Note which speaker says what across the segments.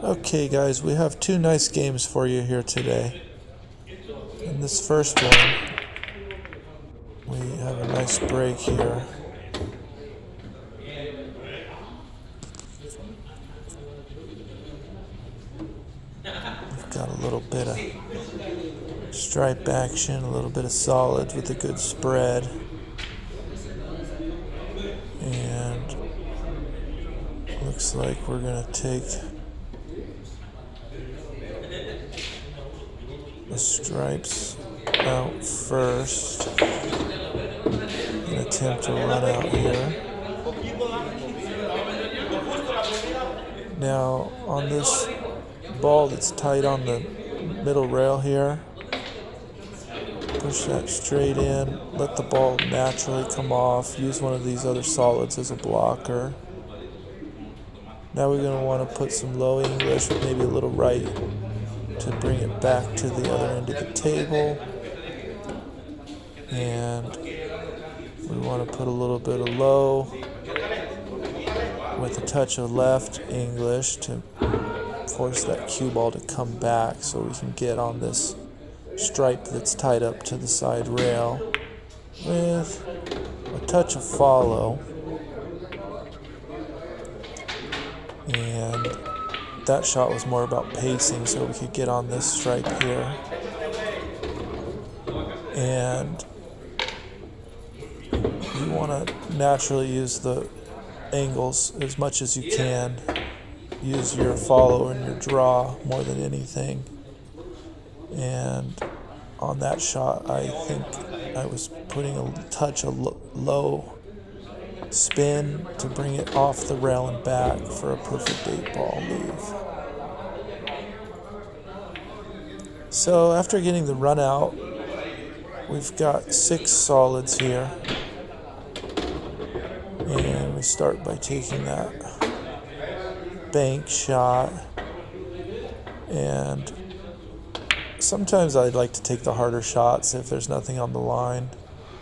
Speaker 1: Okay guys, we have two nice games for you here today. In this first one, we have a nice break here. We've got a little bit of stripe action, a little bit of solids with a good spread. And looks like we're going to take the stripes out first. An attempt to run out here. Now on this ball that's tight on the middle rail here, push that straight in, let the ball naturally come off, use one of these other solids as a blocker. Now we're going to want to put some low English with maybe a little right to bring it back to the other end of the table. And we want to put a little bit of low with a touch of left English to force that cue ball to come back so we can get on this stripe that's tied up to the side rail with a touch of follow. And that shot was more about pacing so we could get on this stripe here. And you want to naturally use the angles as much as you can. Use your follow and your draw more than anything. And on that shot, I think I was putting a touch of low spin to bring it off the rail and back for a perfect 8-ball leave. So after getting the run out, we've got 6 solids here. And we start by taking that bank shot. And sometimes I'd like to take the harder shots if there's nothing on the line.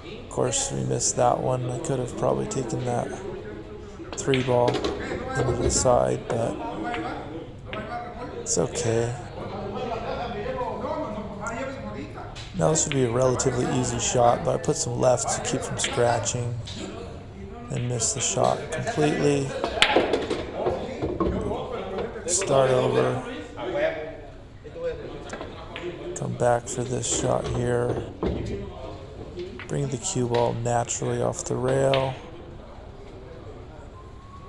Speaker 1: Of course, we missed that one. I could have probably taken that 3-ball into the side, but it's okay. Now this would be a relatively easy shot, but I put some lefts to keep from scratching and missed the shot completely. Start over. Come back for this shot here. Bring the cue ball naturally off the rail.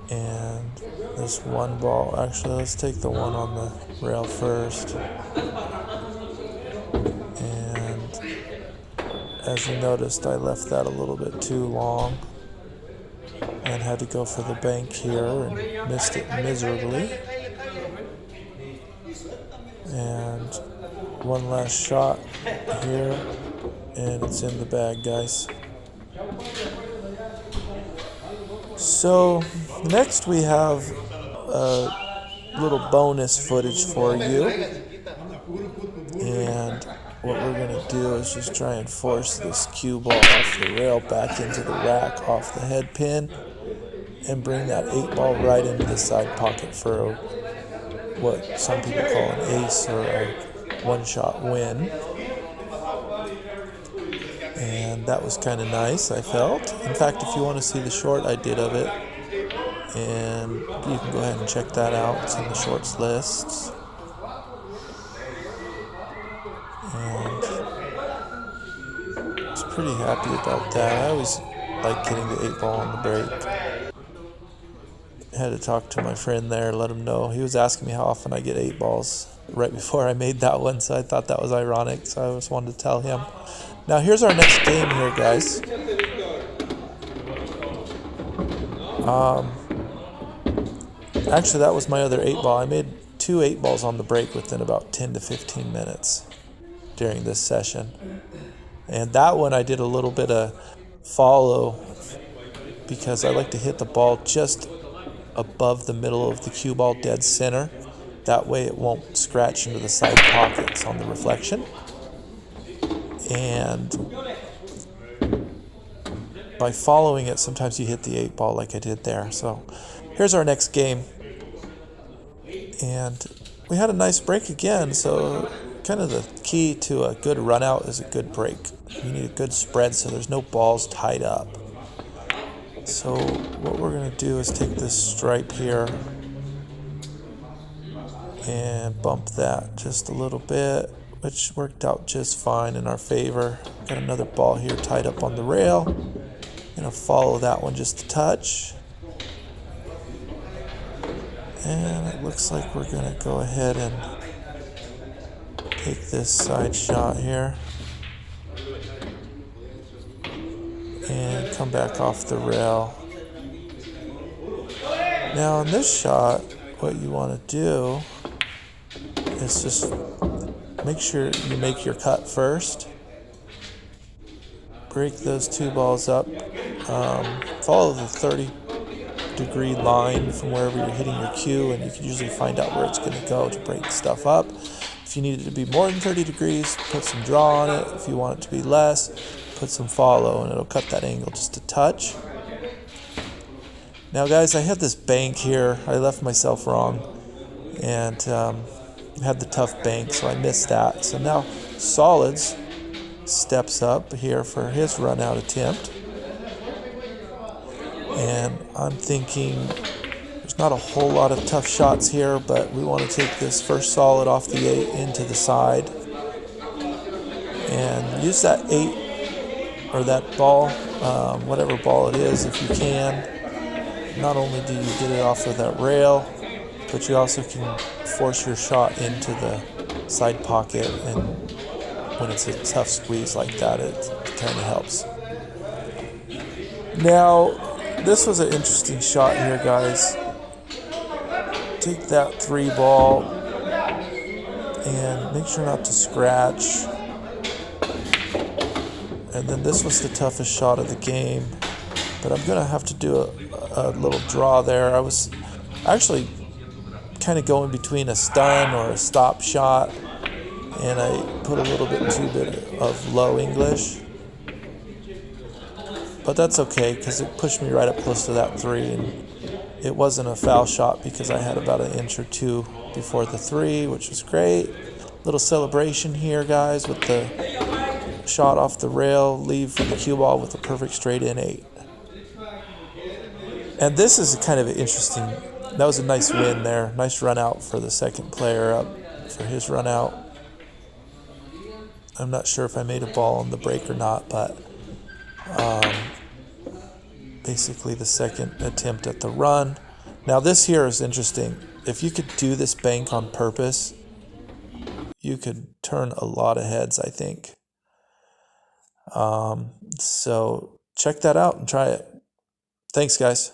Speaker 1: And this 1-ball, actually let's take the one on the rail first. And as you noticed, I left that a little bit too long and had to go for the bank here and missed it miserably. And one last shot here, and it's in the bag, guys. So next we have a little bonus footage for you, and what we're going to do is just try and force this cue ball off the rail back into the rack off the head pin and bring that 8-ball right into the side pocket for what some people call an ace or a one-shot win. And that was kind of nice, I felt. In fact, if you want to see the short I did of it, and you can go ahead and check that out. It's in the shorts lists. And I was pretty happy about that. I always like getting the 8-ball on the break. Had to talk to my friend there, let him know. He was asking me how often I get 8-balls right before I made that one, so I thought that was ironic, so I just wanted to tell him. Now here's our next game here, guys. Actually, that was my other 8-ball. I made 2 8-balls on the break within about 10 to 15 minutes during this session. And that one I did a little bit of follow because I like to hit the ball just above the middle of the cue ball, dead center. That way it won't scratch into the side pockets on the reflection. And by following it, sometimes you hit the 8-ball like I did there. So here's our next game. And we had a nice break again, so kind of the key to a good run out is a good break. You need a good spread so there's no balls tied up. So what we're going to do is take this stripe here and bump that just a little bit, which worked out just fine in our favor. Got another ball here tied up on the rail. Gonna follow that one just a touch. And it looks like we're gonna go ahead and take this side shot here and come back off the rail. Now in this shot, what you want to do is just make sure you make your cut first. Break those two balls up. Follow the 30-degree line from wherever you're hitting your cue, and you can usually find out where it's going to go to break stuff up. If you need it to be more than 30 degrees, put some draw on it. If you want it to be less, put some follow, and it'll cut that angle just a touch. Now guys, I had this bank here. I left myself wrong and had the tough bank, so I missed that. So now Solids steps up here for his run out attempt. And I'm thinking there's not a whole lot of tough shots here, but we want to take this first solid off the 8 into the side and use that 8 or that ball, whatever ball it is, if you can. Not only do you get it off of that rail, but you also can force your shot into the side pocket, and when it's a tough squeeze like that, it kind of helps. Now, this was an interesting shot here, guys. Take that 3 ball and make sure not to scratch. And then this was the toughest shot of the game, but I'm gonna have to do a little draw there. I was actually kind of going between a stun or a stop shot, and I put a little bit too bit of low English. But that's okay, because it pushed me right up close to that 3, and it wasn't a foul shot because I had about an inch or 2 before the 3, which was great. Little celebration here, guys, with the shot off the rail, leave for the cue ball with a perfect straight in 8. And this is kind of an interesting, that was a nice win there. Nice run out for the second player up for his run out. I'm not sure if I made a ball on the break or not, but basically the second attempt at the run. Now this here is interesting. If you could do this bank on purpose, you could turn a lot of heads, I think. So check that out and try it. Thanks, guys.